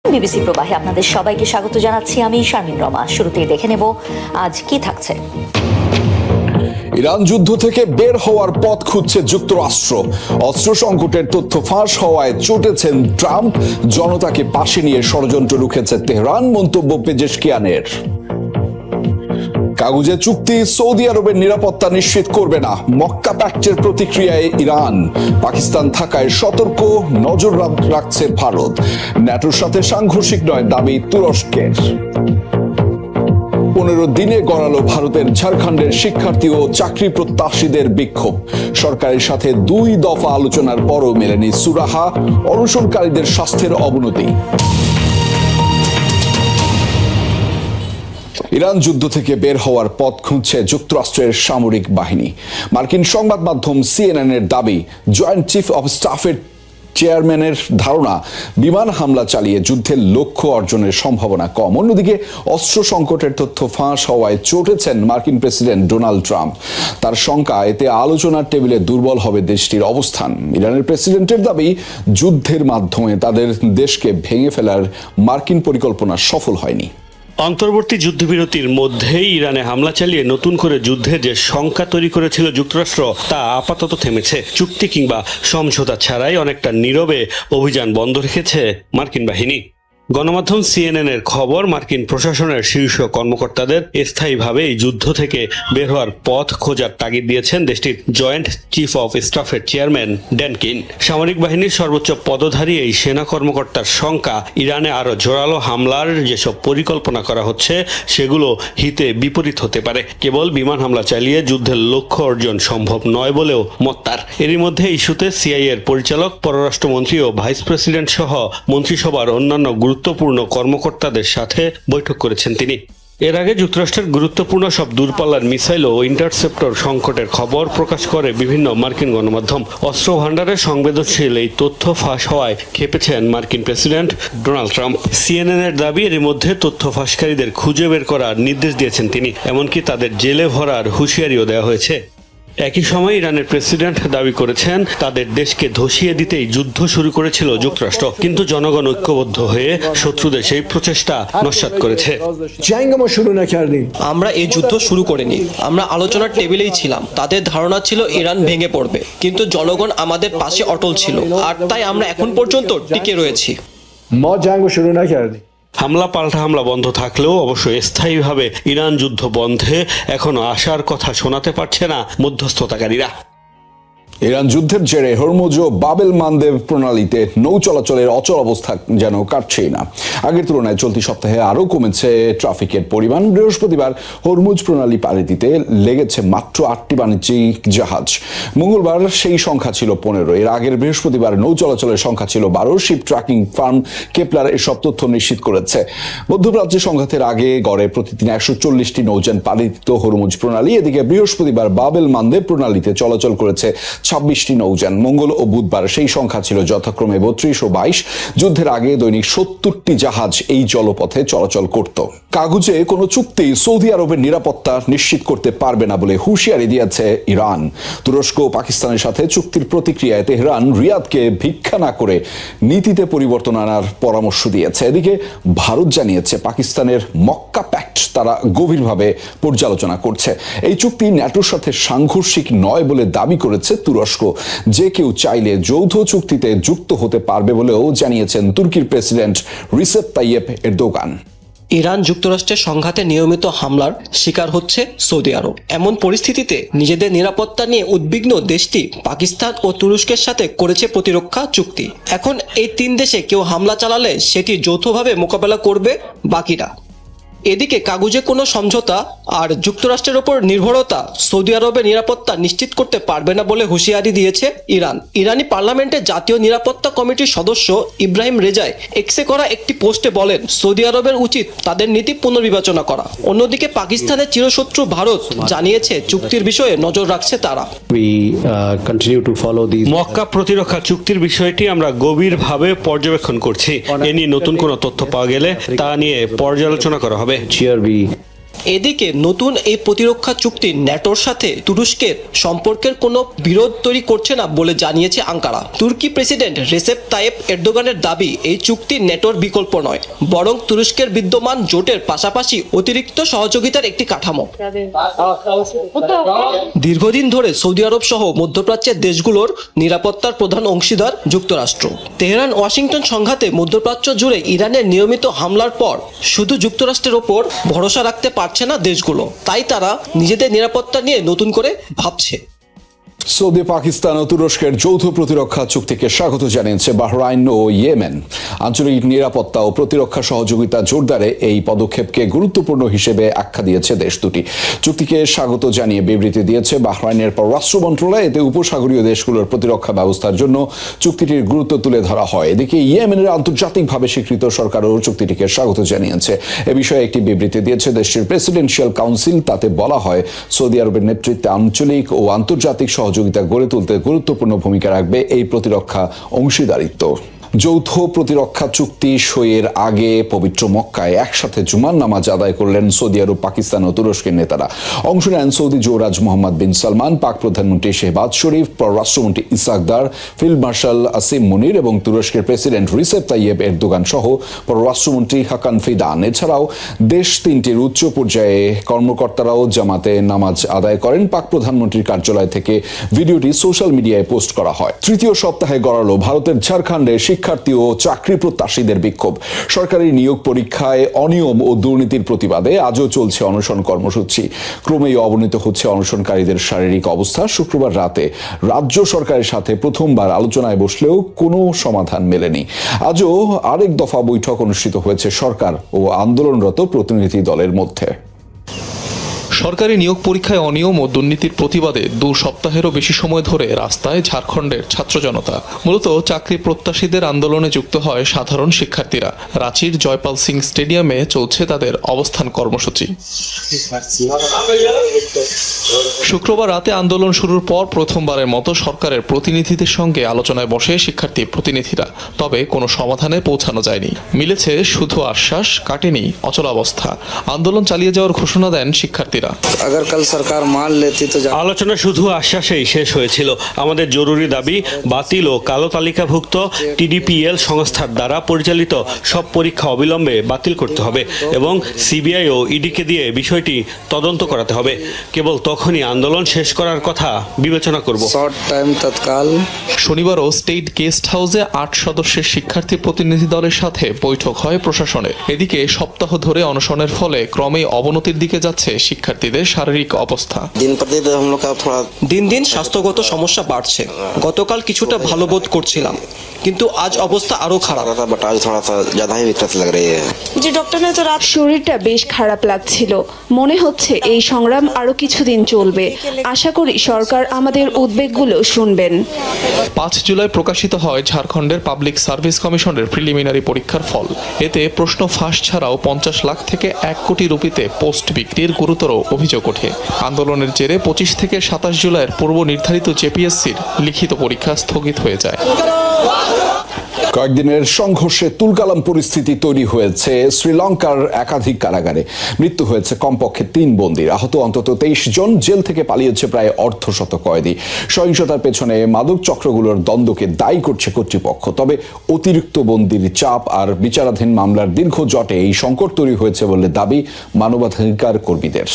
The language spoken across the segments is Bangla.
বিবিসি প্রবাহে আপনাদের সবাইকে স্বাগত জানাচ্ছি। আমি শারমিন রমা। শুরুতেই দেখে নেব আজ কি থাকছে। ইরান যুদ্ধ থেকে বের হওয়ার পথ খুঁজছে যুক্তরাষ্ট্র। অস্ত্র সংকটের তথ্য ফাঁস হওয়ায় চটেছেন ট্রাম্প। জনতাকে পাশে নিয়ে ষড়যন্ত্র রুখেছে তেহরান, মন্তব্য পেজেশকিয়ানের। কাগুজে চুক্তি সৌদি আরবের নিরাপত্তা নিশ্চিত করবে না, মক্কা প্যাক্টের প্রতিক্রিয়ায় ইরান। পাকিস্তান থাকায় সতর্ক, নজর রাখছে ভারত। ন্যাটোর সাথে সাংঘর্ষিক নয় দাবি তুরস্কের। 15 দিনে গড়ালো ভারতের ঝাড়খণ্ডের শিক্ষার্থী ও চাকরি প্রত্যাশীদের বিক্ষোভ। সরকারের সাথে 2 দফা আলোচনার পরও মেলেনি সুরাহা, অনশনকারীদের স্বাস্থ্যের অবনতি। ইরান যুদ্ধ থেকে বের হওয়ার পথ খুঁজছে যুক্তরাষ্ট্রের সামরিক বাহিনী। মার্কিন সংবাদ মাধ্যম CNN এর দাবি, জয়েন্ট চিফ অব স্টাফের চেয়ারম্যানের ধারণা, বিমান হামলা চালিয়ে যুদ্ধের লক্ষ্য অর্জনের সম্ভাবনা কম। অন্যদিকে অস্ত্র সংকটের তথ্য ফাঁস হওয়ায় চটেছেন মার্কিন প্রেসিডেন্ট ডোনাল্ড ট্রাম্প। তার শঙ্কা, এতে আলোচনার টেবিলে দুর্বল হবে দেশটির অবস্থান। ইরানের প্রেসিডেন্টের দাবি, যুদ্ধের মাধ্যমে তাদের দেশকে ভেঙে ফেলার মার্কিন পরিকল্পনা সফল হয়নি। অন্তর্বর্তী যুদ্ধবিরতির মধ্যেই ইরানে হামলা চালিয়ে নতুন করে যুদ্ধের যে শঙ্কা তৈরি করেছিল যুক্তরাষ্ট্র, তা আপাতত থেমেছে। চুক্তি কিংবা সমঝোতা ছাড়াই অনেকটা নীরবে অভিযান বন্ধ রেখেছে মার্কিন বাহিনী। গণমাধ্যম CNN এর খবর, মার্কিন প্রশাসনের শীর্ষ কর্মকর্তাদের স্থায়ীভাবে এই যুদ্ধ থেকে বের হওয়ার পথ খোঁজার তাগিদ দিয়েছেন দেশটির জয়েন্ট চিফ অফ স্টাফের চেয়ারম্যান ড্যান কিন। সামরিক বাহিনীর সর্বোচ্চ পদধারী এই সেনা কর্মকর্তার শঙ্কা, ইরানে আরো জোরালো হামলার যেসব পরিকল্পনা করা হচ্ছে সেগুলো হিতে বিপরীত হতে পারে। কেবল বিমান হামলা চালিয়ে যুদ্ধের লক্ষ্য অর্জন সম্ভব নয় বলেও মত তার। এরই মধ্যে ইস্যুতে CIA এর পরিচালক, পররাষ্ট্রমন্ত্রী ও ভাইস প্রেসিডেন্ট সহ মন্ত্রিসভার অন্যান্য গুরুত্বপূর্ণ কর্মকর্তাদের সাথে বৈঠক করেছেন তিনি। এর আগে যুক্তরাষ্ট্রের গুরুত্বপূর্ণ সব দূরপাল্লার মিসাইল ও ইন্টারসেপ্টর সংকটের খবর প্রকাশ করে বিভিন্ন মার্কিন গণমাধ্যম। অস্ত্র ভাণ্ডারে সংবেদনশীল এই তথ্য ফাঁস হওয়ায় খেপেছেন মার্কিন প্রেসিডেন্ট ডোনাল্ড ট্রাম্প। CNN এর দাবি, এর মধ্যে তথ্য ফাঁসকারীদের খুঁজে বের করার নির্দেশ দিয়েছেন তিনি, এমনকি তাদের জেলে ভরার হুঁশিয়ারিও দেওয়া হয়েছে। একই সময় ইরানের প্রেসিডেন্ট দাবি করেছেন, তাদের দেশকে ধসিয়ে দিতেই যুদ্ধ শুরু করেছিল যুক্তরাষ্ট্র, কিন্তু জনগণ ঐক্যবদ্ধ হয়ে শত্রুদের সেই প্রচেষ্টা নস্যাৎ করেছে। আমরা এই যুদ্ধ শুরু করিনি, আমরা আলোচনার টেবিলেই ছিলাম। তাদের ধারণা ছিল ইরান ভেঙে পড়বে, কিন্তু জনগণ আমাদের পাশে অটল ছিল, আর তাই আমরা এখন পর্যন্ত টিকে রয়েছি। হামলা পাল্টা হামলা বন্ধ থাকলেও অবশ্য স্থায়ীভাবে ইরান যুদ্ধ বন্ধে এখনো আশার কথা শোনাতে পারছে না মধ্যস্থতাকারীরা। ইরান যুদ্ধের জেরে হরমুজ ও বাবেল মানদেব প্রণালীতে নৌ চলাচলের অচল অবস্থা যেন কাটছেই না। আগের তুলনায় চলতি সপ্তাহে আরও কমেছে ট্রাফিকের পরিমাণ। বৃহস্পতিবার হরমুজ প্রণালী পাড়ি দিতে লেগেছে মাত্র 8টি বাণিজ্যিক জাহাজ। মঙ্গলবার সেই সংখ্যা ছিল 15। এর আগের বৃহস্পতিবার নৌ চলাচলের সংখ্যা ছিল 12। শিপ ট্র্যাকিং ফার্ম কেপলার এসব তথ্য নিশ্চিত করেছে। মধ্যপ্রাচ্যে সংঘাতের আগে গড়ে প্রতিদিন 140টি নৌযান পাড়ি দিত হরমুজ প্রণালী। এদিকে বৃহস্পতিবার বাবেল মানদেব প্রণালীতে চলাচল করেছে 26টি নৌযান। মঙ্গল ও বুধবার সেই সংখ্যা ছিল যথাক্রমে 32 ও 22। যুদ্ধের আগে দৈনিক 70টি জাহাজ এই জলপথে চলাচল করত। কাগুজে কোনো চুক্তি সৌদি আরবের নিরাপত্তা নিশ্চিত করতে পারবে না বলে হুঁশিয়ারি দিয়েছে ইরান। তুরস্ক ও পাকিস্তানের সাথে চুক্তির প্রতিক্রিয়ায় তেহরান রিয়াদকে ভিক্ষা না করে নীতিতে পরিবর্তন আনার পরামর্শ দিয়েছে। এদিকে ভারত জানিয়েছে, পাকিস্তানের মক্কা প্যাক্ট তারা গভীরভাবে পর্যালোচনা করছে। এই চুক্তি ন্যাটোর সাথে সাংঘর্ষিক নয় বলে দাবি করেছে তুরস্ক। যে কেউ চাইলে যৌথ চুক্তিতে যুক্ত হতে পারবে বলেও জানিয়েছেন তুর্কির president Recep Tayyip Erdogan. Iran যুক্তরাষ্ট্রের সংঘাতে নিয়মিত হামলার শিকার হচ্ছে সৌদি আরব। এমন পরিস্থিতিতে নিজেদের নিরাপত্তা নিয়ে উদ্বিগ্ন দেশটি পাকিস্তান ও তুরস্কের সাথে করেছে প্রতিরক্ষা চুক্তি। এখন এই 3 দেশে কেউ হামলা চালালে সেটি যৌথভাবে মোকাবেলা করবে বাকিরা। এদিকে কাগুজে কোনো সমঝোতা আর যুক্তরাষ্ট্রের ওপর নির্ভরতা সৌদি আরবের নিরাপত্তা নিশ্চিত করতে পারবে না বলে হুঁশিয়ারি দিয়েছে ইরান। ইরানি পার্লামেন্টে জাতীয় নিরাপত্তা কমিটির সদস্য ইব্রাহিম রেজাই এক্সে করা একটি পোস্টে বলেন, সৌদি আরবের উচিত তাদের নীতি পুনর্বিবেচনা করা। অন্যদিকে পাকিস্তানের চিরশত্রু ভারত জানিয়েছে, চুক্তির বিষয়ে নজর রাখছে তারা। মক্কা প্রতিরক্ষা চুক্তির বিষয়টি আমরা গভীরভাবে পর্যবেক্ষণ করছি। এ নিয়ে নতুন কোনো তথ্য পাওয়া গেলে তা নিয়ে পর্যালোচনা করা হবে। এদিকে নতুন এই প্রতিরক্ষা চুক্তি ন্যাটোর সাথে তুরস্কের সম্পর্কের কোনো বিরোধ তৈরি করছে না বলে জানিয়েছে আঙ্কারা। তুর্কি প্রেসিডেন্ট রেসেপ তাইয়েপ এরদোগানের দাবি, এই চুক্তি ন্যাটোর বিকল্প নয়, বরং তুরস্কের বিদ্যমান জোটের পাশাপাশি অতিরিক্ত সহযোগিতার একটি কাঠামো। দীর্ঘদিন ধরে সৌদি আরব সহ মধ্যপ্রাচ্যের দেশগুলোর নিরাপত্তার প্রধান অংশীদার যুক্তরাষ্ট্র। তেহরান ওয়াশিংটন সংঘাতে মধ্যপ্রাচ্য জুড়ে ইরানের নিয়মিত হামলার পর শুধু যুক্তরাষ্ট্রের ওপর ভরসা রাখতে পারছে না দেশগুলো, তাই তারা নিজেদের নিরাপত্তা নিয়ে নতুন করে ভাবছে। সৌদি, পাকিস্তান ও তুরস্কের যৌথ প্রতিরক্ষা চুক্তিকে স্বাগত জানিয়েছে বাহরাইন ও ইয়েমেন। আঞ্চলিক নিরাপত্তা ও প্রতিরক্ষা সহযোগিতা জোরদারে এই পদক্ষেপকে গুরুত্বপূর্ণ হিসেবে আখ্যা দিয়েছে দেশ দুটি। চুক্তিকে স্বাগত জানিয়ে বিবৃতি দিয়েছে বাহরাইনের পররাষ্ট্র মন্ত্রণালয়। এতে উপসাগরীয় দেশগুলোর প্রতিরক্ষা ব্যবস্থার জন্য চুক্তিটির গুরুত্ব তুলে ধরা হয়। এদিকে ইয়েমেনের আন্তর্জাতিকভাবে স্বীকৃত সরকারও চুক্তিটিকে স্বাগত জানিয়েছে। এ বিষয়ে একটি বিবৃতি দিয়েছে দেশটির প্রেসিডেন্সিয়াল কাউন্সিল। তাতে বলা হয়, সৌদি আরবের নেতৃত্বে আঞ্চলিক ও আন্তর্জাতিক সহযোগিতা গড়ে তুলতে গুরুত্বপূর্ণ ভূমিকা রাখবে এই প্রতিরক্ষা অংশীদারিত্ব। যৌথ প্রতিরক্ষা চুক্তি সইয়ের আগে পবিত্র মক্কায় একসাথে জুমার নামাজ আদায় করলেন সৌদি আরব, পাকিস্তান ও তুরস্কের নেতারা। অংশ নেন সৌদি যুবরাজ মোহাম্মদ বিন সালমান, পাক প্রধানমন্ত্রী শেহবাজ শরীফ, পররাষ্ট্রমন্ত্রী ইসহাক দার, ফিল্ড মার্শাল আসিম মুনির এবং তুরস্কের প্রেসিডেন্ট রিসেপ তাইয়েপ এরদোগান সহ পররাষ্ট্রমন্ত্রী হাকান ফিদান। এছাড়াও দেশ তিনটির উচ্চ পর্যায়ে কর্মকর্তারাও জামাতে নামাজ আদায় করেন। পাক প্রধানমন্ত্রীর কার্যালয় থেকে ভিডিওটি সোশ্যাল মিডিয়ায় পোস্ট করা হয়। তৃতীয় সপ্তাহে গড়ালো ভারতের ঝাড়খণ্ডে শিক্ষার্থী ও চাকরি প্রত্যাশীদের বিক্ষোভ। সরকারি নিয়োগ পরীক্ষায় অনিয়ম ও দুর্নীতির প্রতিবাদে আজও চলছে অনশন কর্মসূচি। ক্রমেই অবনতি হচ্ছে অনশনকারীদের শারীরিক অবস্থা। শুক্রবার রাতে রাজ্য সরকারের সাথে প্রথমবার আলোচনায় বসলেও কোনো সমাধান মেলেনি। আজও আরেক দফা বৈঠক অনুষ্ঠিত হয়েছে সরকার ও আন্দোলনরত প্রতিনিধি দলের মধ্যে। সরকারি নিয়োগ পরীক্ষায় অনিয়ম ও দুর্নীতির প্রতিবাদে 2 সপ্তাহেরও বেশি সময় ধরে রাস্তায় ঝাড়খণ্ডের ছাত্র জনতা। মূলত চাকরি প্রত্যাশীদের আন্দোলনে যুক্ত হয় সাধারণ শিক্ষার্থীরা। রাঁচির জয়পাল সিং স্টেডিয়ামে চলছে তাদের অবস্থান কর্মসূচি। শুক্রবার রাতে আন্দোলন শুরুর পর প্রথমবারের মতো সরকারের প্রতিনিধিদের সঙ্গে আলোচনায় বসে শিক্ষার্থী প্রতিনিধিরা। তবে কোনো সমাধানে পৌঁছানো যায়নি। মিলেছে শুধু আশ্বাস, কাটেনি অচলাবস্থা। আন্দোলন চালিয়ে যাওয়ার ঘোষণা দেন শিক্ষার্থীরা। আলোচনা শুধু আশ্বাসেই শেষ হয়েছিল। আমাদের জরুরি দাবি, বাতিল ও কালো তালিকাভুক্ত টিডিপিএল সংস্থার দ্বারা পরিচালিত সব পরীক্ষা অবিলম্বে বাতিল করতে হবে এবং সিবিআই ও ইডিকে দিয়ে বিষয়টি তদন্ত করাতে হবে। কেবল তখনই আন্দোলন শেষ করার কথা বিবেচনা করব। শনিবারও স্টেট গেস্ট হাউসে 8 সদস্যের শিক্ষার্থী প্রতিনিধি দলের সাথে বৈঠক হয় প্রশাসনের। এদিকে সপ্তাহ ধরে অনশনের ফলে ক্রমেই অবনতির দিকে যাচ্ছে শিক্ষার্থীদের শারীরিক অবস্থা। দিন দিন স্বাস্থ্যগত সমস্যা বাড়ছে। গতকাল কিছুটা ভালো বোধ করছিলাম, কিন্তু আজ অবস্থা আরো খারাপ। যে ডক্টর ने तो রাত শরীরটা বেশ খারাপ লাগছিল। মনে হচ্ছে এই সংগ্রাম আরো কিছুদিন চলবে। আশা করি সরকার আমাদের উদ্বেগগুলো শুনবেন। 5 জুলাই প্রকাশিত হয় ঝাড়খণ্ডের পাবলিক সার্ভিস কমিশনের প্রিলিমিনারি পরীক্ষার ফল। এতে প্রশ্ন ফাঁস ছাড়াও 50 লাখ থেকে 1 কোটি রুপিতে পোস্ট বিক্রির গুরুতর অভিযোগ ওঠে। আন্দোলনের জেরে 25 থেকে 27 জুলাইয়ের পূর্ব নির্ধারিত জেপিএসসির লিখিত পরীক্ষা স্থগিত হয়ে যায়। কয়েকদিনের সংঘর্ষে তুলকালাম পরিস্থিতি তৈরি হয়েছে শ্রীলঙ্কার একাধিক কারাগারে। মৃত্যু হয়েছে কমপক্ষে 3 বন্দীর, আহত অন্তত 23 জন। জেল থেকে পালিয়েছে প্রায় অর্ধশত কয়েদি। সহিংসতার পেছনে মাদক চক্রগুলোর দ্বন্দ্বকে দায়ী করছে কর্তৃপক্ষ। তবে অতিরিক্ত বন্দির চাপ আর বিচারাধীন মামলার দীর্ঘ জটে এই সংকট তৈরি হয়েছে বলে দাবি মানবাধিকার কর্মীদের।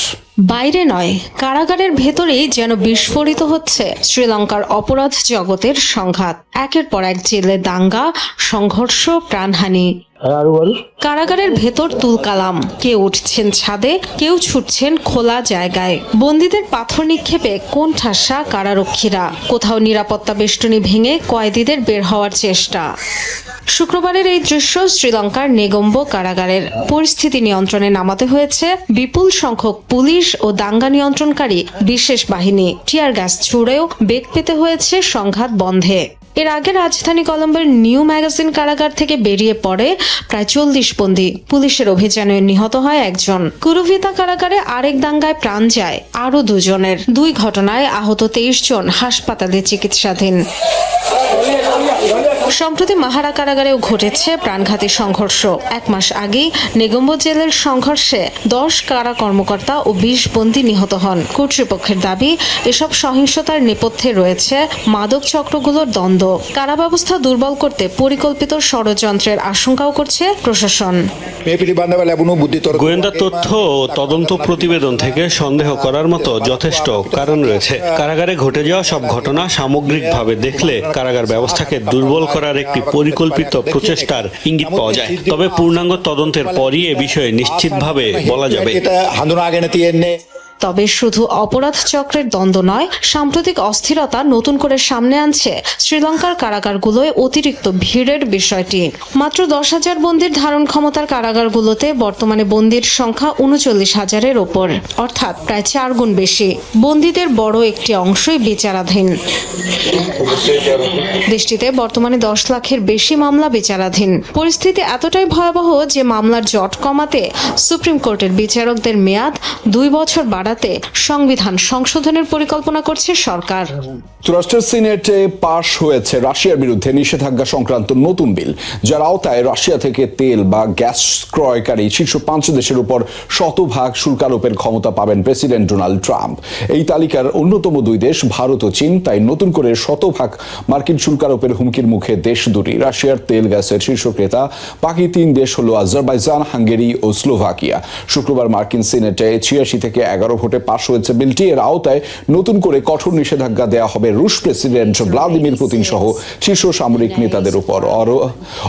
বাইরে নয়, কারাগারের ভেতরেই যেন বিস্ফোরিত হচ্ছে শ্রীলঙ্কার অপরাধ জগতের সংঘাত। একের পর এক জেলে দাঙ্গা, সংঘর্ষ, প্রাণহানি। কারাগারের ভেতর তুলকালাম। কেউ উঠছেন ছাদে, কেউ ছুটছেন খোলা জায়গায়। বন্দীদের পাথর নিক্ষেপে কোণঠাসা কারারক্ষীরা। কোথাও নিরাপত্তা বেষ্টনী ভেঙে কয়েদিদের বের হওয়ার চেষ্টা। শুক্রবারের এই দৃশ্য শ্রীলঙ্কার নেগম্বো কারাগারের। পরিস্থিতি নিয়ন্ত্রণে নামাতে হয়েছে বিপুল সংখ্যক পুলিশ ও দাঙ্গা নিয়ন্ত্রণকারী বিশেষ বাহিনী। টিয়ার গ্যাস ছুড়েও বেগ পেতে হয়েছে সংঘাত বন্ধে। এর আগে রাজধানী কলম্বোর নিউ ম্যাগাজিন কারাগার থেকে বেরিয়ে পড়ে প্রায় 40 বন্দী। পুলিশের অভিযানে নিহত হয় 1 জন। কুরুভিতা কারাগারে আরেক দাঙ্গায় প্রাণ যায় আরো 2 জনের। 2 ঘটনায় আহত 23 জন হাসপাতালে চিকিৎসাধীন। সম্প্রতি মাহারা কারাগারেও ঘটেছে প্রাণঘাতী সংঘর্ষ। 1 মাস আগেই নেগম্বো জেলের সংঘর্ষে 10 কারা কর্মকর্তা ও 20 বন্দী নিহত হন। কর্তৃপক্ষের দাবি, এসব সহিংসতার নেপথ্যে রয়েছে মাদক চক্রগুলোর দ্বন্দ্ব। কারা ব্যবস্থা দুর্বল করতে পরিকল্পিত ষড়যন্ত্রের আশঙ্কাও করছে প্রশাসন। গোয়েন্দা তথ্য ও তদন্ত প্রতিবেদন থেকে সন্দেহ করার মতো যথেষ্ট কারণ রয়েছে। কারাগারে ঘটে যাওয়া সব ঘটনা সামগ্রিকভাবে দেখলে কারাগার ব্যবস্থাকে দুর্বল করার একটি পরিকল্পিত প্রচেষ্টার ইঙ্গিত পাওয়া যায়। তবে পূর্ণাঙ্গ তদন্তের পরই এ বিষয়ে নিশ্চিতভাবে বলা যাবে। তবে শুধু অপরাধ চক্রের দ্বন্দ্ব নয়, সাম্প্রতিক অস্থিরতা নতুন করে সামনে আনছে শ্রীলঙ্কার কারাগারগুলোয় অতিরিক্ত ভিড়ের বিষয়টি। মাত্র 10,000 বন্দির ধারণ ক্ষমতার কারাগারগুলোতে বর্তমানে বন্দির সংখ্যা 39,000-এর ওপর, অর্থাৎ প্রায় 4 গুণ বেশি। বন্দীদের বড় একটি অংশই বিচারাধীন। দেশটিতে বর্তমানে 10 লাখের বেশি মামলা বিচারাধীন। পরিস্থিতি এতটাই ভয়াবহ যে মামলার জট কমাতে সুপ্রিম কোর্টের বিচারকদের মেয়াদ 2 বছর বাড়াতে সংবিধান সংশোধনের পরিকল্পনা করছে সরকার। যুক্তরাষ্ট্রের সিনেটে পাশ হয়েছে রাশিয়ার বিরুদ্ধে নিষেধাজ্ঞা সংক্রান্ত নতুন বিল, যার আওতায় রাশিয়া থেকে তেল বা গ্যাস ক্রয়কারী শীর্ষ 5 দেশের উপর 100% শুল্ক আরোপের ক্ষমতা পাবেন প্রেসিডেন্ট ডোনাল্ড ট্রাম্প। এই তালিকার অন্যতম 2 দেশ ভারত ও চীন। তাই নতুন করে 100% মার্কিন শুল্ক আরোপের হুমকির মুখে দেশ দুটি। রাশিয়ার তেল গ্যাসের শীর্ষ ক্রেতা বাকি 3 দেশ হল আজারবাইজান, হাঙ্গেরি ও স্লোভাকিয়া। শুক্রবার মার্কিন সিনেটে 86 থেকে 11 ভোটে পাশ হয়েছে বিলটি। এর আওতায় নতুন করে কঠোর নিষেধাজ্ঞা দেওয়া হবে রুশ প্রেসিডেন্ট ভ্লাদিমির পুতিন সহ শীর্ষ সামরিক নেতাদের উপর।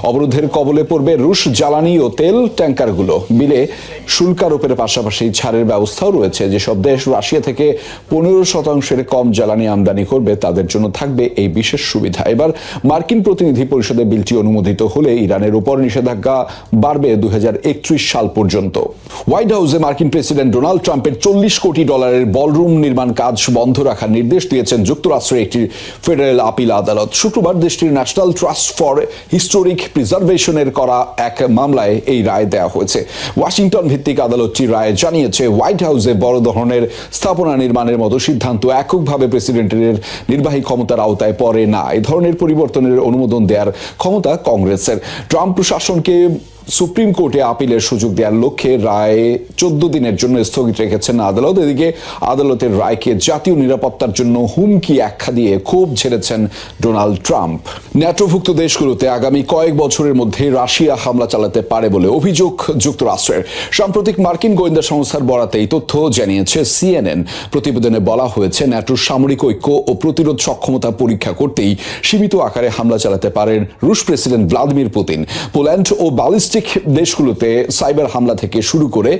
অবরোধের কবলে পড়বে রুশ জ্বালানি ও তেল ট্যাঙ্কারগুলো। বিলে শুল্ক আরোপের পাশাপাশি ছাড়ের ব্যবস্থাও রয়েছে। যেসব দেশ রাশিয়া থেকে 15% কম জ্বালানি আমদানি করবে তাদের জন্য থাকবে এই বিশেষ সুবিধা। এবার মার্কিন প্রতিনিধি পরিষদে বিলটি অনুমোদিত হলে ইরানের উপর নিষেধাজ্ঞা বাড়বে 2031 সাল পর্যন্ত। হোয়াইট হাউসে মার্কিন প্রেসিডেন্ট ডোনাল্ড ট্রাম্পের $40 কোটি বলরুম নির্মাণ কাজ বন্ধ রাখার নির্দেশ দিয়েছেন যুক্তরাষ্ট্রের একটি ফেডারেল আপিল আদালত। শুক্রবার দেশটির ন্যাশনাল ট্রাস্ট ফর হিস্টোরিক প্রিজার্ভেশনের করা এক মামলায় এই রায় দেওয়া হয়েছে। ওয়াশিংটন ভিত্তিক আদালতটি রায়ে জানিয়েছে, হোয়াইট হাউসে বড় ধরনের স্থাপনা নির্মাণের মতো সিদ্ধান্ত এককভাবে প্রেসিডেন্টের নির্বাহী ক্ষমতার আওতায় পড়ে না। এই ধরনের পরিবর্তনের অনুমোদন দেওয়ার ক্ষমতা কংগ্রেসের। ট্রাম্প প্রশাসনকে সুপ্রিম কোর্টে আপিলের সুযোগ দেওয়ার লক্ষ্যে রায় 14 দিনের জন্য স্থগিত রেখেছেন আদালত। এদিকে আদালতের রায়কে জাতীয় নিরাপত্তার জন্য হুমকি আখ্যা দিয়ে ক্ষোভ ঝেড়েছেন ডোনাল্ড ট্রাম্প। ন্যাটোভুক্ত দেশগুলোতে আগামী কয়েক বছরের মধ্যে রাশিয়া হামলা চালাতে পারে বলে অভিযোগ যুক্তরাষ্ট্রের। সাম্প্রতিক মার্কিন গোয়েন্দা সংস্থার বরাতে এই তথ্য জানিয়েছে সিএনএন। প্রতিবেদনে বলা হয়েছে, ন্যাটোর সামরিক ঐক্য ও প্রতিরোধ সক্ষমতা পরীক্ষা করতেই সীমিত আকারে হামলা চালাতে পারেন রুশ প্রেসিডেন্ট ভ্লাদিমির পুতিন। পোল্যান্ড ও বালিস্টিক দেশগুলোতে সাইবার হামলা থেকে শুরু করে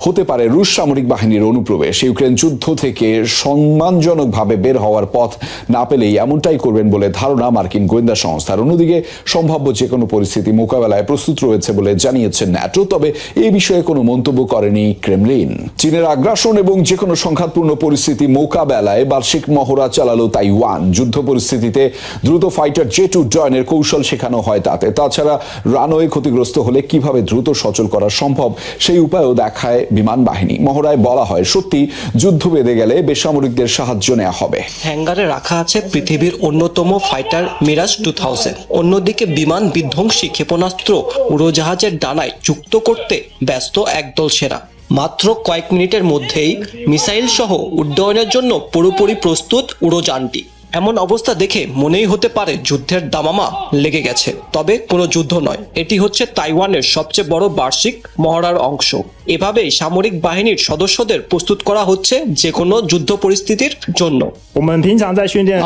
হতে পারে রুশ সামরিক বাহিনীর অনুপ্রবেশ। ইউক্রেন যুদ্ধ থেকে সম্মানজনকভাবে বের হওয়ার পথ না পেলেই এমনটাই করবেন বলে ধারণা মার্কিন গোয়েন্দা সংস্থার। অন্যদিকে সম্ভাব্য যে কোনো পরিস্থিতি মোকাবেলায় প্রস্তুত রয়েছে বলে জানিয়েছে ন্যাটো। তবে এই বিষয়ে কোনো মন্তব্য করেনি ক্রেমলিন। চীনের আগ্রাসন এবং যে কোনো সংঘাতপূর্ণ পরিস্থিতি মোকাবেলায় বার্ষিক মহড়া চালালো তাইওয়ান। যুদ্ধ পরিস্থিতিতে দ্রুত ফাইটার জেট উড্ডয়নের কৌশল শেখানো হয় তাতে। তাছাড়া রানওয়ে ক্ষতিগ্রস্ত হলে কিভাবে দ্রুত সচল করা সম্ভব সেই উপায়ও দেখায় বিমান বাহিনী। মহড়ায় বলা হয়, সত্যি যুদ্ধ বেঁধে গেলে বেসামরিকদের সাহায্য নেওয়া হবে। হ্যাঙ্গারে রাখা আছে পৃথিবীর অন্যতম ফাইটার মিরাজ 2000। অন্যদিকে বিমান বিধ্বংসী ক্ষেপণাস্ত্র উড়োজাহাজের ডানায় যুক্ত করতে ব্যস্ত একদল সেনা। মাত্র কয়েক মিনিটের মধ্যেই মিসাইল সহ উড্ডয়নের জন্য পুরোপুরি প্রস্তুত উড়োযানটি। এমন অবস্থা দেখে মনেই হতে পারে যুদ্ধের দামামা লেগে গেছে, তবে কোনো যুদ্ধ নয়। এটি হচ্ছে তাইওয়ানের সবচেয়ে বড় বার্ষিক মহড়ার অংশ। এভাবেই সামরিক বাহিনীর সদস্যদের প্রস্তুত করা হচ্ছে যে কোনো যুদ্ধ পরিস্থিতির জন্য।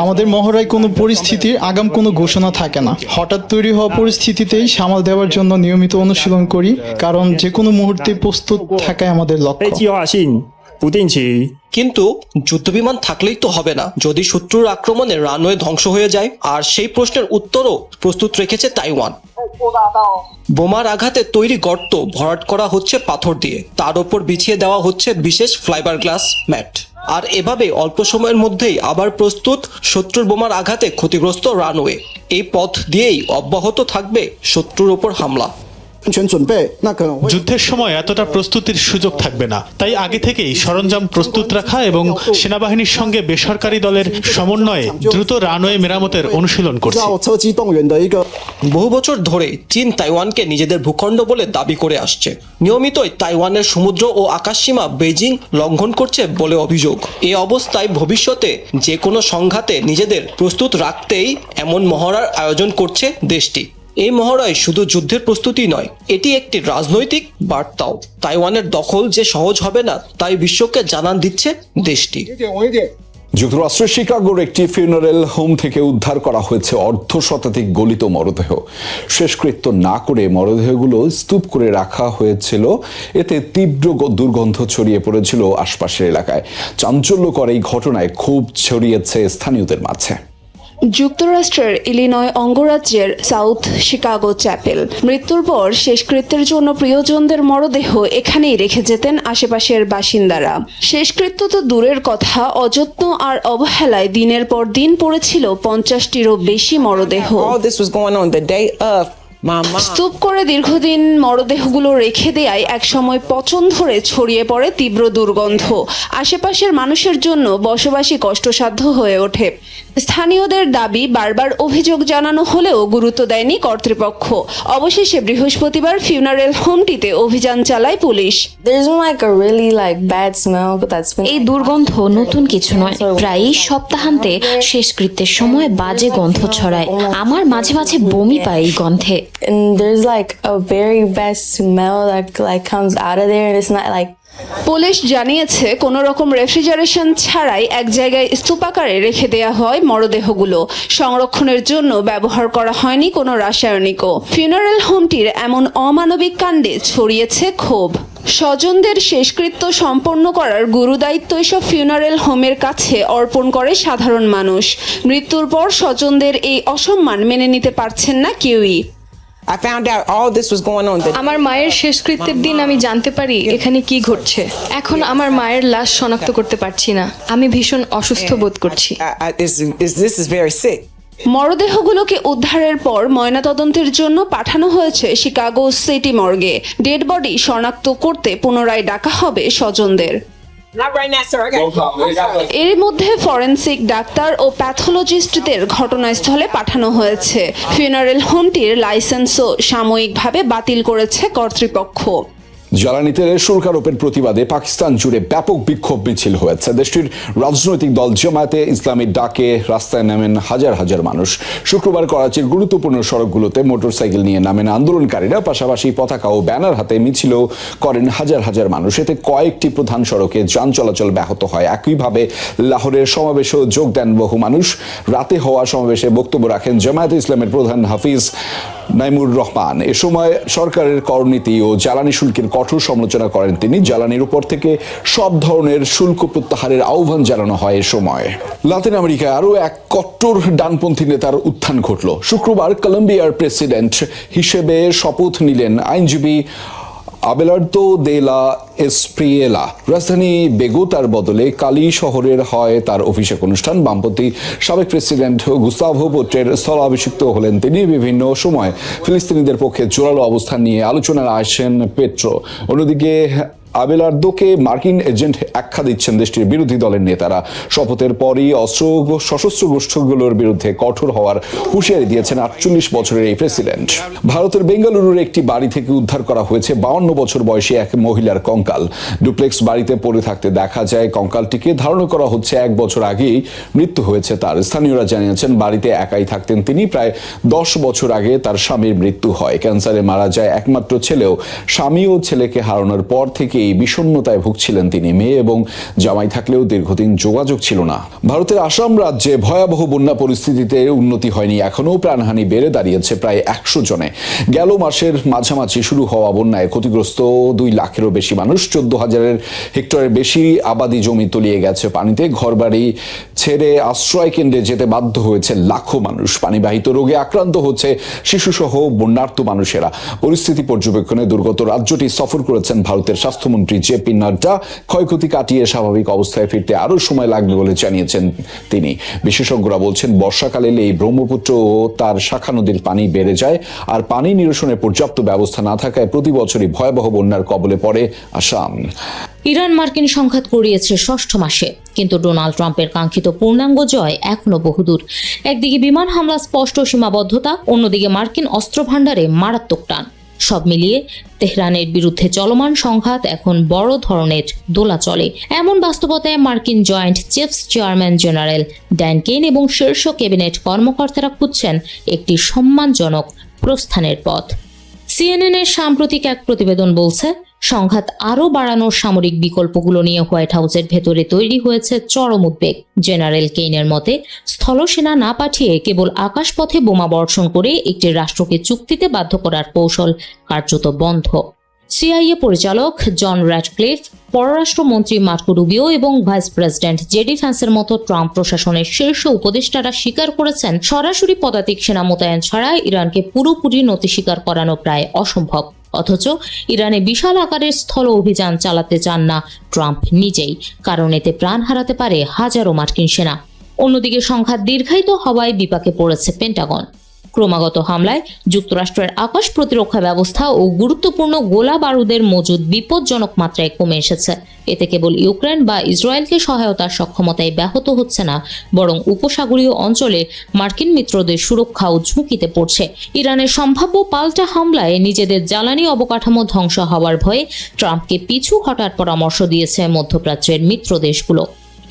আমাদের মহড়ায় কোনো পরিস্থিতির আগাম কোনো ঘোষণা থাকে না। হঠাৎ তৈরি হওয়া পরিস্থিতিতেই সামাল দেওয়ার জন্য নিয়মিত অনুশীলন করি, কারণ যে কোনো মুহূর্তে প্রস্তুত থাকাই আমাদের লক্ষ্য। কিন্তু যুদ্ধবিমান থাকলেই তো হবে না। যদি শত্রুর আক্রমণে রানওয়ে ধ্বংস হয়ে যায়, আর সেই প্রশ্নের উত্তরও প্রস্তুত রেখেছে তাইওয়ান। বোমার আঘাতে তৈরি গর্ত ভরাট করা হচ্ছে পাথর দিয়ে, তার উপর বিছিয়ে দেওয়া হচ্ছে বিশেষ ফাইবার গ্লাস ম্যাট। আর এভাবে অল্প সময়ের মধ্যেই আবার প্রস্তুত শত্রুর বোমার আঘাতে ক্ষতিগ্রস্ত রানওয়ে। এই পথ দিয়েই অব্যাহত থাকবে শত্রুর ওপর হামলা। 全准备，那可能会 যুদ্ধের সময় এতটা প্রস্তুতির সুযোগ থাকবে না, তাই আগে থেকেই সরঞ্জাম প্রস্তুত রাখা এবং সেনাবাহিনীর সঙ্গে বেসরকারি দলের সমন্বয়ে দ্রুত রানওয়ে মেরামতের অনুশীলন করছে। 造车机动员的一个 বহু বছর ধরে চীন তাইওয়ানকে নিজেদের ভূখণ্ড বলে দাবি করে আসছে। নিয়মিতই তাইওয়ানের সমুদ্র ও আকাশসীমা বেজিং লঙ্ঘন করছে বলে অভিযোগ। এই অবস্থায় ভবিষ্যতে যে কোনো সংঘাতে নিজেদের প্রস্তুত রাখতেই এমন মহড়ার আয়োজন করছে দেশটি। এই মহড়ায় শুধু যুদ্ধের প্রস্তুতি নয়, এটি একটি রাজনৈতিক বার্তাও। তাইওয়ানের দখল যে সহজ হবে না তাই বিশ্বকে জানান দিচ্ছে দেশটি। যুক্তরাষ্ট্রের শিকাগোর একটি ফিউনারেল হোম থেকে উদ্ধার করা হয়েছে অর্ধশতাধিক গলিত মরদেহ। শেষকৃত্য না করে মরদেহগুলো স্তূপ করে রাখা হয়েছিল, এতে তীব্র দুর্গন্ধ ছড়িয়ে পড়েছিল আশপাশের এলাকায়। চাঞ্চল্যকর এই ঘটনায় ক্ষোভ ছড়িয়েছে স্থানীয়দের মাঝে। যুক্তরাষ্ট্রের ইলিনয় অঙ্গরাজ্যের সাউথ শিকাগো চ্যাপেল। মৃত্যুর পর শেষকৃত্যের জন্য প্রিয়জনদের মরদেহ এখানেই রেখে যেতেন আশেপাশের বাসিন্দারা। শেষকৃত্য তো দূরের কথা, অযত্ন আর অবহেলায় দিনের পর দিন পড়েছিল 50টিরও বেশি মরদেহ। স্তূপ করে দীর্ঘদিন মরদেহগুলো রেখে দেয়ায় একসময় পচন ধরে ছড়িয়ে পড়ে তীব্র দুর্গন্ধ। আশেপাশের মানুষের জন্য বসবাসী কষ্টসাধ্য হয়ে ওঠে। স্থানীয়দের দাবি, বারবার অভিযোগ জানানো হলেও গুরুত্ব দেয়নি কর্তৃপক্ষ। অবশেষে বৃহস্পতিবার ফিউনারেল হোমটিতে অভিযান চালায় পুলিশ। এই দুর্গন্ধ নতুন কিছু নয়, প্রায়ই সপ্তাহান্তে শেষকৃত্যের সময় বাজে গন্ধ ছড়ায়। আমার মাঝে মাঝে বমি পায় এই গন্ধে। পুলিশ জানিয়েছে কোনো রকম রেফ্রিজারেশন ছাড়াই এক জায়গায় স্তূপাকারে রেখে দেয়া হয় মরদেহগুলো। সংরক্ষণের জন্য ব্যবহার করা হয়নি কোনো রাসায়নিকও। ফিউনারেল হোমটির এমন অমানবিক কাণ্ডে ছড়িয়েছে ক্ষোভ। স্বজনদের শেষকৃত্য সম্পন্ন করার গুরুদায়িত্ব এসব ফিউনারেল হোমের কাছে অর্পণ করে সাধারণ মানুষ। মৃত্যুর পর স্বজনদের এই অসম্মান মেনে নিতে পারছেন না কেউই। আমার মায়ের শেষকৃত্যের দিন আমি জানতে পারি এখানে কি ঘটছে। এখন আমার মায়ের লাশ শনাক্ত করতে পারছি না, আমি ভীষণ অসুস্থ বোধ করছি। মরদেহগুলোকে উদ্ধারের পর ময়নাতদন্তের জন্য পাঠানো হয়েছে শিকাগো সিটি মর্গে। ডেড বডি শনাক্ত করতে পুনরায় ডাকা হবে স্বজনদের। এর মধ্যে ফরেনসিক ডাক্তার ও প্যাথোলজিস্টদের ঘটনাস্থলে পাঠানো হয়েছে। ফিউনারেল হোমটির লাইসেন্সও সাময়িকভাবে বাতিল করেছে কর্তৃপক্ষ। জ্বালানি তেলের শুল্ক আরোপের প্রতিবাদে পাকিস্তান জুড়ে ব্যাপক বিক্ষোভ মিছিল হয়েছে। দেশটির রাজনৈতিক দল জামায়াতে ইসলামীর ডাকে রাস্তায় নামেন হাজার হাজার মানুষ। শুক্রবার করাচির গুরুত্বপূর্ণ সড়কগুলোতে মোটরসাইকেল নিয়ে নামেন আন্দোলনকারীরা, পাশাপাশি পতাকা ও ব্যানার হাতে মিছিলও করেন হাজার হাজার মানুষ। এতে কয়েকটি প্রধান সড়কে যান চলাচল ব্যাহত হয়। একইভাবে লাহোরের সমাবেশেও যোগ দেন বহু মানুষ। রাতে হওয়া সমাবেশে বক্তব্য রাখেন জামায়াতে ইসলামের প্রধান হাফিজ নাইমুর রহমান। এ সময় সরকারের করনীতি ও জ্বালানি শুল্কের কঠোর সমালোচনা করেন তিনি। জ্বালানির উপর থেকে সব ধরনের শুল্ক প্রত্যাহারের আহ্বান জানানো হয় এ সময়। লাতিন আমেরিকায় আরও এক কট্টর ডানপন্থী নেতার উত্থান ঘটল। শুক্রবার কলম্বিয়ার প্রেসিডেন্ট হিসেবে শপথ নিলেন আইনজীবী আবেলার্দো দে লা এসপ্রিয়েলা। রাজধানী বেগোতার বদলে কালি শহরের হয় তার অভিষেক অনুষ্ঠান। বামপন্থী সাবেক প্রেসিডেন্ট গুস্তাভো পেট্রোর স্থলাভিষিক্ত হলেন তিনি। বিভিন্ন সময় ফিলিস্তিনিদের পক্ষে জোরালো অবস্থান নিয়ে আলোচনায় আসেন পেট্রো। অন্যদিকে আবেলার্দোকে মার্কিন এজেন্ট আখ্যা দিচ্ছেন দেশটির বিরোধী দলের নেতারা। শপথের পরই সশস্ত্র গোষ্ঠীগুলোর বিরুদ্ধে কঠোর হওয়ার হুঁশিয়ারি দিয়েছেন 48 বছরের এই প্রেসিডেন্ট। ভারতের বেঙ্গালুরুর একটি বাড়ি থেকে উদ্ধার করা হয়েছে 52 বছর বয়সী এক মহিলার কঙ্কাল। ডুপ্লেক্স বাড়িতে পড়ে থাকতে দেখা যায়। কঙ্কালটিকে ধারণা করা হচ্ছে 1 বছর আগেই মৃত্যু হয়েছে তার। স্থানীয়রা জানিয়েছেন বাড়িতে একাই থাকতেন তিনি। প্রায় 10 বছর আগে তার স্বামীর মৃত্যু হয়। ক্যান্সারে মারা যায় একমাত্র ছেলেও। স্বামী ও ছেলেকে হারানোর পর থেকে এই বিষণ্ণতায় ভুগছিলেন তিনি। মেয়ে এবং জামাই থাকলেও দীর্ঘদিন যোগাযোগ ছিল না। ভারতের আসাম রাজ্যে ভয়াবহ বন্যা পরিস্থিতিতে উন্নতি হয়নি। এখনও প্রাণহানি বেড়ে দাঁড়িয়েছে প্রায় 100 জনে। গেল মাসের মাঝামাঝি শুরু হওয়া বন্যায় ক্ষতিগ্রস্ত 2 লাখেরও বেশি মানুষ। 14,000 হেক্টরের বেশি আবাদি জমি তলিয়ে গেছে পানিতে। ঘরবাড়ি ছেড়ে আশ্রয় কেন্দ্রে যেতে বাধ্য হয়েছে লাখো মানুষ। পানিবাহিত রোগে আক্রান্ত হচ্ছে শিশুসহ বন্যার্ত মানুষেরা। পরিস্থিতি পর্যবেক্ষণে দুর্গত রাজ্যটি সফর করেছেন ভারতের স্বাস্থ্য স্বাস্থ্যমন্ত্রী জেপি নাড্ডা ক্ষয়ক্ষতি কাটিয়ে স্বাভাবিক অবস্থায় ফিরতে আরও সময় লাগবে বলে জানিয়েছেন তিনি। বিশেষজ্ঞরা বলছেন, বর্ষাকালে এই ব্রহ্মপুত্র ও তার শাখা নদীর পানি বেড়ে যায়, আর পানি নিরসনের পর্যাপ্ত ব্যবস্থা না থাকায় প্রতি বছরই ভয়াবহ বন্যার কবলে পড়ে আসাম। ইরান মার্কিন সংঘাত গড়িয়েছে 6ষ্ঠ মাসে, কিন্তু ডোনাল্ড ট্রাম্পের কাঙ্ক্ষিত পূর্ণাঙ্গ জয় এখনো বহুদূর। একদিকে বিমান হামলা স্পষ্ট সীমাবদ্ধতা, অন্যদিকে মার্কিন অস্ত্র ভাণ্ডারে মারাত্মক টান। সব মিলিয়ে তেহরানের বিরুদ্ধে চলমান সংঘাত এখন বড় ধরনের দোলাচলে। এমন বাস্তবতায় মার্কিন joint chiefs chairman general Dan কেন এবং শীর্ষ ক্যাবিনেট কর্মকর্তারা খুঁজছেন একটি সম্মানজনক প্রস্থানের পথ। সিএনএনের সাম্প্রতিক এক প্রতিবেদন বলছে, সংঘাত আরও বাড়ানোর সামরিক বিকল্পগুলো নিয়ে হোয়াইট হাউসের ভেতরে তৈরি হয়েছে চরম উদ্বেগ। জেনারেল কেইনের মতে, স্থলসেনা না পাঠিয়ে কেবল আকাশপথে বোমা বর্ষণ করে একটি রাষ্ট্রকে চুক্তিতে বাধ্য করার কৌশল কার্যত বন্ধ। সিআইএ পরিচালক জন র্যাডক্লিফ, পররাষ্ট্রমন্ত্রী মার্কো রুবিও এবং ভাইস প্রেসিডেন্ট জেডি ভ্যান্সের মতো ট্রাম্প প্রশাসনের শীর্ষ উপদেষ্টারা স্বীকার করেছেন, সরাসরি পদাতিক সেনা মোতায়েন ছাড়া ইরানকে পুরোপুরি নতি স্বীকার করানো প্রায় অসম্ভব। অথচ ইরানে বিশাল আকারের স্থল অভিযান চালাতে চান না ট্রাম্প নিজেই, কারণ এতে প্রাণ হারাতে পারে হাজারো মার্কিন সেনা। অন্যদিকে সংঘাত দীর্ঘায়িত হওয়ায় বিপাকে পড়েছে পেন্টাগন। ক্রমাগত হামলায় যুক্তরাষ্ট্রের আকাশ প্রতিরক্ষা ব্যবস্থা ও গুরুত্বপূর্ণ গোলা বারুদের মজুদ বিপজ্জনক মাত্রায় কমে এসেছে। এতে কেবল ইউক্রেন বা ইসরায়েলকে সহায়তার সক্ষমতায় ব্যাহত হচ্ছে না, বরং উপসাগরীয় অঞ্চলে মার্কিন মিত্রদের সুরক্ষাও ঝুঁকিতে পড়ছে। ইরানের সম্ভাব্য পাল্টা হামলায় নিজেদের জ্বালানি অবকাঠামো ধ্বংস হওয়ার ভয়ে ট্রাম্পকে পিছু হটার পরামর্শ দিয়েছে মধ্যপ্রাচ্যের মিত্র দেশগুলো।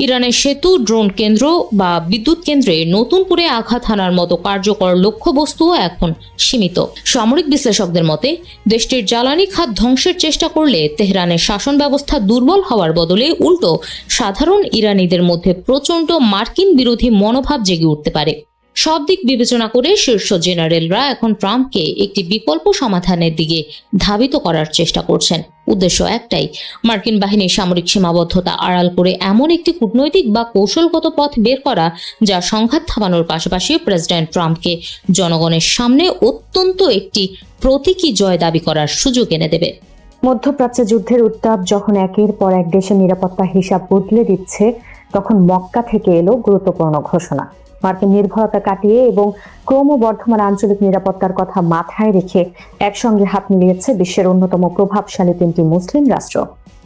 ইরানের সেতু, ড্রোন কেন্দ্র বা বিদ্যুৎ কেন্দ্রে নতুন করে আঘাত হানার মতো কার্যকর লক্ষ্যবস্তুও এখন সীমিত। সামরিক বিশ্লেষকদের মতে, দেশটির জ্বালানি খাত ধ্বংসের চেষ্টা করলে তেহরানের শাসন ব্যবস্থা দুর্বল হওয়ার বদলে উল্টো সাধারণ ইরানিদের মধ্যে প্রচণ্ড মার্কিন বিরোধী মনোভাব জেগে উঠতে পারে। সব দিক বিবেচনা করে শীর্ষ জেনারেলরা এখন ট্রাম্পকে একটি বিকল্প সমাধানের দিকে ধাবিত করার চেষ্টা করছেন। উদ্দেশ্য একটাই, মার্কিন বাহিনীর সামরিক সীমাবদ্ধতা আড়াল করে এমন একটি কূটনৈতিক বা কৌশলগত পথ বের করা যা সংঘাত থামানোর পাশাপাশি প্রেসিডেন্ট ট্রাম্পকে জনগণের সামনে অত্যন্ত একটি প্রতীকী জয় দাবি করার সুযোগ এনে দেবে। মধ্যপ্রাচ্যে যুদ্ধের উত্তাপ যখন একের পর এক দেশের নিরাপত্তা হিসাব বদলে দিচ্ছে, তখন মক্কা থেকে এলো গুরুত্বপূর্ণ ঘোষণা। মার্কিন নির্ভরতা কাটিয়ে এবং ক্রমবর্ধমান আঞ্চলিক নিরাপত্তার কথা মাথায় রেখে একসঙ্গে হাত মিলিয়েছে বিশ্বের অন্যতম প্রভাবশালী 3টি মুসলিম রাষ্ট্র,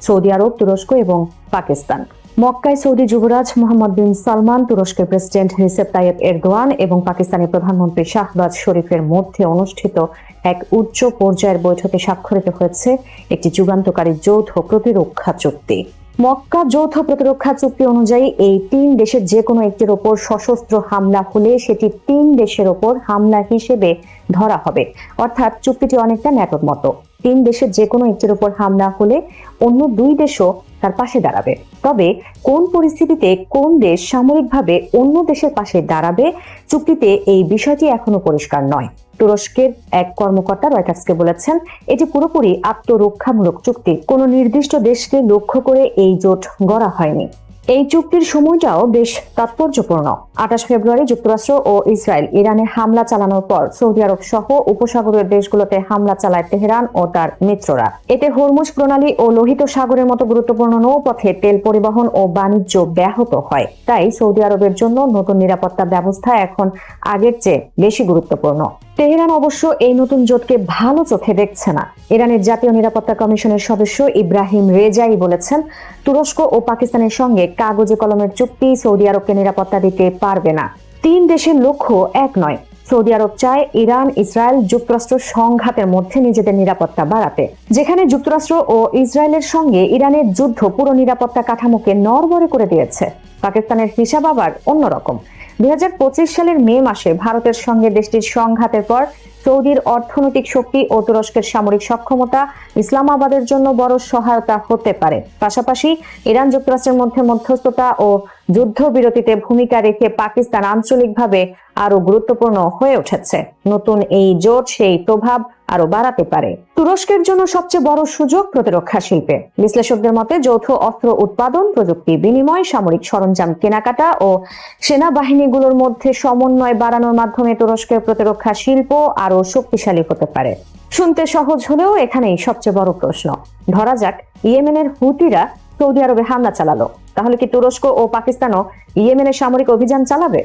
সৌদি আরব, তুরস্ক এবং পাকিস্তান। মক্কায় সৌদি যুবরাজ মোহাম্মদ বিন সালমান, তুরস্কের প্রেসিডেন্ট রিসেপ তাইয়েপ এরদোয়ান এবং পাকিস্তানের প্রধানমন্ত্রী শাহবাজ শরীফের মধ্যে অনুষ্ঠিত এক উচ্চ পর্যায়ের বৈঠকে স্বাক্ষরিত হয়েছে একটি যুগান্তকারী যৌথ প্রতিরক্ষা চুক্তি। মক্কা যৌথ প্রতিরক্ষা চুক্তি অনুযায়ী এই 3 দেশের যে কোনো একটির ওপর সশস্ত্র হামলা হলে সেটি 3 দেশের ওপর হামলা হিসেবে ধরা হবে। অর্থাৎ চুক্তিটি অনেকটা ন্যাটোর মতো। 3 দেশের যে কোনো একটির ওপর হামলা হলে অন্য 2 দেশও তার পাশে দাঁড়াবে। তবে কোন পরিস্থিতিতে কোন দেশ সামরিকভাবে অন্য দেশের পাশে দাঁড়াবে, চুক্তিতে এই বিষয়টি এখনো পরিষ্কার নয়। তুরস্কের এক কর্মকর্তা রয়টার্সকে বলেছেন, এটি পুরোপুরি আত্মরক্ষামূলক চুক্তি, কোনো নির্দিষ্ট দেশকে লক্ষ্য করে এই জোট গড়া হয়নি। এই চুক্তির সময়টাও বেশ তাৎপর্যপূর্ণ। 28 ফেব্রুয়ারি যুক্তরাষ্ট্র ও ইসরায়েল ইরানে হামলা চালানোর পর সৌদি আরব সহ উপসাগরীয় দেশগুলোতে হামলা চালায় তেহরান ও তার মিত্ররা। এতে হরমুজ প্রণালী ও লোহিত সাগরের মতো গুরুত্বপূর্ণ নৌপথে তেল পরিবহন ও বাণিজ্য ব্যাহত হয়। তাই সৌদি আরবের জন্য নতুন নিরাপত্তা ব্যবস্থা এখন আগের চেয়ে বেশি গুরুত্বপূর্ণ। তেহরান অবশ্য এই নতুন জোটকে ভালো চোখে দেখছে না। ইরানের জাতীয় নিরাপত্তা কমিশনের সদস্য ইব্রাহিম রেজাই বলেছেন, তুরস্ক ও পাকিস্তানের সঙ্গে কাগজে কলমের চুক্তি সৌদি আরবকে নিরাপত্তা দিতে পারবে না। 3 দেশের লক্ষ্য এক নয়। সৌদি আরব চায় ইরান, ইসরায়েল, যুক্তরাষ্ট্র সংঘাতের মধ্যে নিজেদের নিরাপত্তা বাড়াতে। যেখানে যুক্তরাষ্ট্র ও ইসরায়েলের সঙ্গে ইরানের যুদ্ধ পুরো নিরাপত্তা কাঠামোকে নড়বড়ে করে দিয়েছে। পাকিস্তানের হিসাব আবার অন্যরকম। 2025 সালের মে মাসে ভারতের সঙ্গে দেশটির সংঘাতের পর সৌদির অর্থনৈতিক শক্তি ও তুরস্কের সামরিক সক্ষমতা ইসলামাবাদের জন্য বড় সহায়তা হতে পারে। পাশাপাশি ইরান যুক্তরাষ্ট্রের মধ্যে মধ্যস্থতা ও যুদ্ধবিরতিতে ভূমিকা রেখে পাকিস্তান আঞ্চলিকভাবে আরো গুরুত্বপূর্ণ হয়ে উঠেছে। নতুন এই জোট সেই প্রভাব আরো বাড়াতে পারে। তুরস্কের জন্য সবচেয়ে বড় সুযোগ প্রতিরক্ষা শিল্পে। বিশ্লেষকদের মতে যৌথ অস্ত্র উৎপাদন, প্রযুক্তি বিনিময়, সামরিক সরঞ্জাম কেনাকাটা ও সেনাবাহিনীগুলোর মধ্যে সমন্বয় বাড়ানোর মাধ্যমে তুরস্কের প্রতিরক্ষা শিল্প আরো শক্তিশালী হতে পারে। শুনতে সহজ হলেও এখানেই সবচেয়ে বড় প্রশ্ন। ধরা যাক ইয়েমেনের হুতিরা সৌদি আরবে হামলা চালালো, তাহলে কি তুরস্ক ও পাকিস্তানও ইয়েমেনের সামরিক অভিযান চালাবে?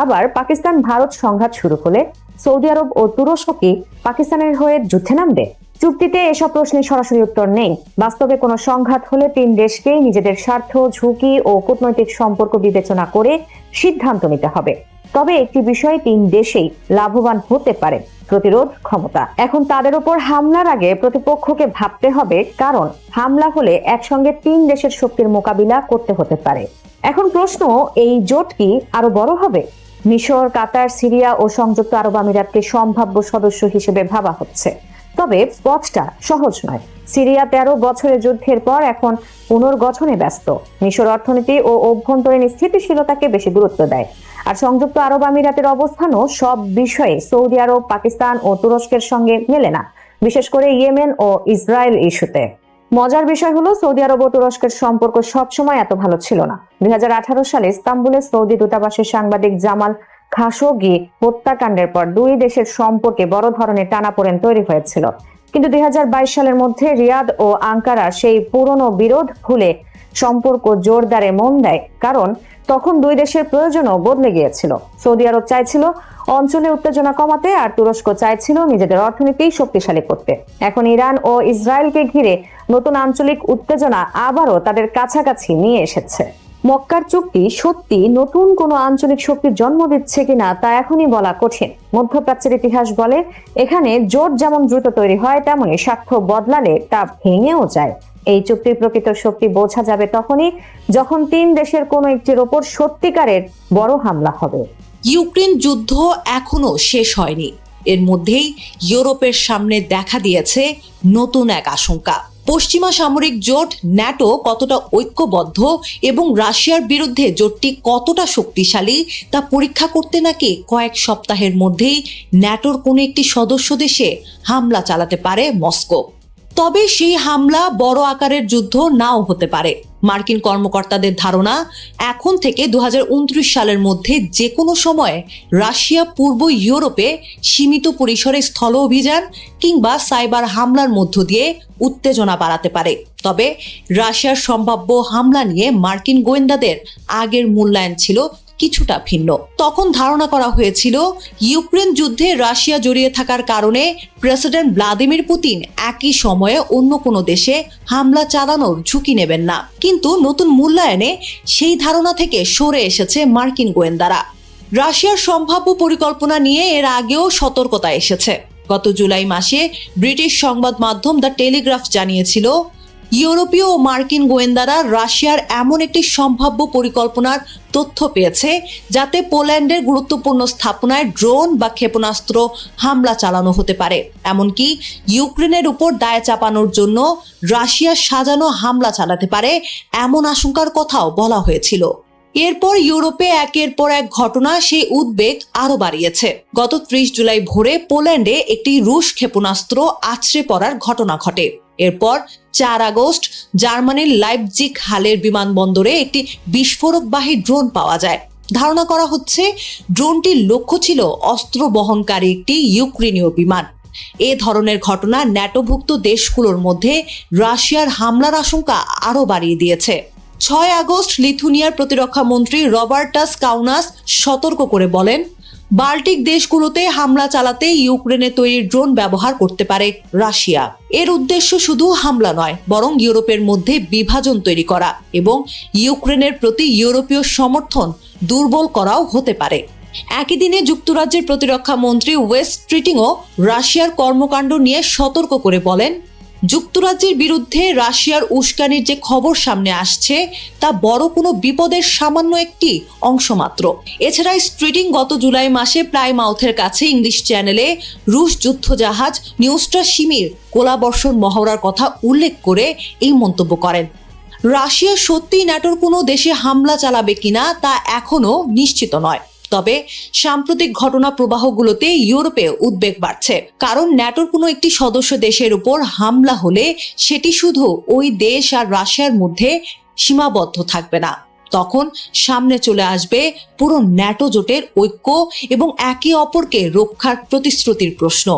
আবার পাকিস্তান ভারত সংঘাত শুরু হলে সৌদি আরব ও তুরস্ক কি পাকিস্তানের হয়ে যুদ্ধে নামবে? চুক্তিতে এসব প্রশ্নের সরাসরি উত্তর নেই। বাস্তবে কোনো সংঘাত হলে তিন দেশকেই নিজেদের স্বার্থ, ঝুঁকি ও কূটনৈতিক সম্পর্ক বিবেচনা করে সিদ্ধান্ত নিতে হবে। তবে একটি বিষয়ে তিন দেশেই লাভবান হতে পারে, প্রতিরোধ ক্ষমতা। এখন তাদের উপর হামলার আগে প্রতিপক্ষকে ভাবতে হবে, কারণ হামলা হলে একসঙ্গে তিন দেশের শক্তির মোকাবিলা করতে হতে পারে। এখন প্রশ্ন, এই জোট কি আরো বড় হবে? মিশর, কাতার, সিরিয়া ও সংযুক্ত আরব আমিরাতকে সম্ভাব্য সদস্য হিসেবে ভাবা হচ্ছে। তবে পথটা সহজ নয়। সিরিয়া 13 বছরের যুদ্ধের পর এখন পুনর্গঠনে ব্যস্ত। মিশর অর্থনীতি ও অভ্যন্তরীণ স্থিতিশীলতাকে বেশি গুরুত্ব দেয়। আর সংযুক্ত আরব আমিরাতের অবস্থানও সব বিষয়ে সৌদি আরব, পাকিস্তান ও তুরস্কের সঙ্গে মেলে না, বিশেষ করে ইয়েমেন ও ইসরায়েল ইস্যুতে। মজার বিষয় হলো, সৌদি আরব ও তুরস্কের সম্পর্ক সবসময় এত ভালো ছিল না। 2018 সালে ইস্তাম্বুলে সৌদি দূতাবাসের সাংবাদিক জামাল খাশোগি হত্যাকাণ্ডের পর দুই দেশের সম্পর্কে বড় ধরনের টানাপোড়েন তৈরি হয়েছিল। কিন্তু 2022 সালের মধ্যে রিয়াদ ও আঙ্কারা সেই পুরনো বিরোধ ভুলে সম্পর্ক জোরদারে মন দেয়, কারণ তখন দুই দেশের প্রয়োজনও বদলে গিয়েছিল। সৌদি আরব চাইছিল অঞ্চলে উত্তেজনা কমাতে, আর তুরস্ক চাইছিল নিজেদের অর্থনীতি শক্তিশালী করতে। এখন ইরান ও ইসরায়েলকে ঘিরে নতুন আঞ্চলিক উত্তেজনা আবারও তাদের কাছাকাছি নিয়ে এসেছে। মক্কার চুক্তি সত্যি নতুন কোনো আঞ্চলিক শক্তির জন্ম দিচ্ছে কিনা তা এখনই বলা কঠিন। মধ্যপ্রাচ্যের ইতিহাস বলে, এখানে জোট যেমন দ্রুত তৈরি হয়, তেমনি স্বার্থ বদলালে তা ভেঙেও যায়। এই চুক্তির প্রকৃত শক্তি বোঝা যাবে তখনই যখন তিন দেশের কোনো একটির ওপর সত্যিকারের বড় হামলা হবে। ইউক্রেন যুদ্ধ এখনো শেষ হয়নি। এর মধ্যেই ইউরোপের সামনে দেখা দিয়েছে নতুন এক আশঙ্কা। পশ্চিমা সামরিক জোট ন্যাটো কতটা ঐক্যবদ্ধ এবং রাশিয়ার বিরুদ্ধে জোটটি কতটা শক্তিশালী তা পরীক্ষা করতে নাকি কয়েক সপ্তাহের মধ্যেই ন্যাটোর কোনো একটি সদস্য দেশে হামলা চালাতে পারে মস্কো। তবে সেই হামলা বড় আকারের যুদ্ধ নাও হতে পারে। মার্কিন কর্মকর্তাদের ধারণা, এখন থেকে 2029 সালের মধ্যে যে কোনো সময় রাশিয়া পূর্ব ইউরোপে সীমিত পরিসরে স্থল অভিযান কিংবা সাইবার হামলার মধ্য দিয়ে উত্তেজনা বাড়াতে পারে। তবে রাশিয়ার সম্ভাব্য হামলা নিয়ে মার্কিন গোয়েন্দাদের আগের মূল্যায়ন ছিল কিছুটা ভিন্ন। তখন ধারণা করা হয়েছিল, ইউক্রেন যুদ্ধে রাশিয়া জড়িয়ে থাকার কারণে প্রেসিডেন্ট ভ্লাদিমির পুতিন একই সময়ে অন্য কোনো দেশে হামলা চালানোর ঝুঁকি নেবেন না। কিন্তু নতুন মূল্যায়নে সেই ধারণা থেকে সরে এসেছে মার্কিন গোয়েন্দারা। রাশিয়ার সম্ভাব্য পরিকল্পনা নিয়ে এর আগেও সতর্কতা এসেছে। গত জুলাই মাসে ব্রিটিশ সংবাদ মাধ্যম দ্য টেলিগ্রাফ জানিয়েছিল, ইউরোপীয় ও মার্কিন গোয়েন্দারা রাশিয়ার এমন একটি সম্ভাব্য পরিকল্পনার তথ্য পেয়েছে যাতে পোল্যান্ডের গুরুত্বপূর্ণ স্থাপনায় ড্রোন বা ক্ষেপণাস্ত্র হামলা চালানো হতে পারে। এমনকি ইউক্রেনের উপর দায় চাপানোর জন্য রাশিয়া সাজানো হামলা চালাতে পারে এমন আশঙ্কার কথাও বলা হয়েছিল। এরপর ইউরোপে একের পর এক ঘটনা সেই উদ্বেগ আরো বাড়িয়েছে। গত 30 জুলাই ভোরে পোল্যান্ডে একটি রুশ ক্ষেপণাস্ত্র আছড়ে পড়ার ঘটনা ঘটে। এরপর 4 আগস্ট জার্মানির লাইপজিগ হালের বিমানবন্দরে একটি বিস্ফোরকবাহী ড্রোন পাওয়া যায়। ধারণা করা হচ্ছে ড্রোনটির লক্ষ্য ছিল অস্ত্র বহনকারী একটি ইউক্রেনীয় বিমান। এ ধরনের ঘটনা ন্যাটোভুক্ত দেশগুলোর মধ্যে রাশিয়ার হামলার আশঙ্কা আরো বাড়িয়ে দিয়েছে। 6 আগস্ট লিথুনিয়ার প্রতিরক্ষা মন্ত্রী রবার্টাস কাউনাস সতর্ক করে বলেন, বাল্টিক দেশগুলোতে হামলা চালাতে ইউক্রেনে তৈরি ড্রোন ব্যবহার করতে পারে রাশিয়া। এর উদ্দেশ্য শুধু হামলা নয়, বরং ইউরোপের মধ্যে বিভাজন তৈরি করা এবং ইউক্রেনের প্রতি ইউরোপীয় সমর্থন দুর্বল করাও হতে পারে। একই দিনে যুক্তরাজ্যের প্রতিরক্ষা মন্ত্রী ওয়েস্ট স্ট্রিটিংও রাশিয়ার কর্মকাণ্ড নিয়ে সতর্ক করে বলেন, যুক্তরাজ্যের বিরুদ্ধে রাশিয়ার উস্কানির যে খবর সামনে আসছে তা বড় কোনো বিপদের সামান্য একটি অংশ মাত্র। এছাড়া স্ট্রিটিং গত জুলাই মাসে প্লাইমাউথের কাছে ইংলিশ চ্যানেলে রুশ যুদ্ধজাহাজ নিউস্ট্রা শিমির গোলাবর্ষণ মহড়ার কথা উল্লেখ করে এই মন্তব্য করেন। রাশিয়া সত্যিই ন্যাটোর কোনো দেশে হামলা চালাবে কিনা তা এখনো নিশ্চিত নয়। তবে সাম্প্রতিক ঘটনা প্রবাহগুলোতে ইউরোপে উদ্বেগ বাড়ছে, কারণ ন্যাটোর কোনো একটি সদস্য দেশের উপর হামলা হলে সেটি শুধু ওই দেশ আর রাশিয়ার মধ্যে সীমাবদ্ধ থাকবে না। তখন সামনে চলে আসবে পুরো ন্যাটো জোটের ঐক্য এবং একে অপরকে রক্ষার প্রতিশ্রুতির প্রশ্ন।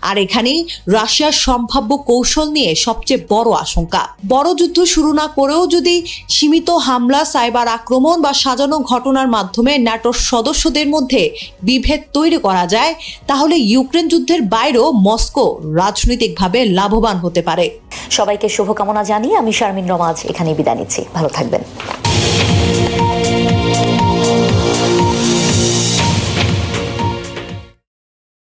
আর এখানেই রাশিয়ার সম্ভাব্য কৌশল নিয়ে সবচেয়ে বড় আশঙ্কা। বড় যুদ্ধ শুরু না করেও যদি সীমিত হামলা, সাইবার আক্রমণ বা সাজানো ঘটনার মাধ্যমে ন্যাটোর সদস্যদের মধ্যে বিভেদ তৈরি করা যায়, তাহলে ইউক্রেন যুদ্ধের বাইরেও মস্কো রাজনৈতিকভাবে লাভবান হতে পারে। সবাইকে শুভকামনা জানিয়ে আমি শারমিন রমাজ এখানে বিদায় নিচ্ছি। ভালো থাকবেন।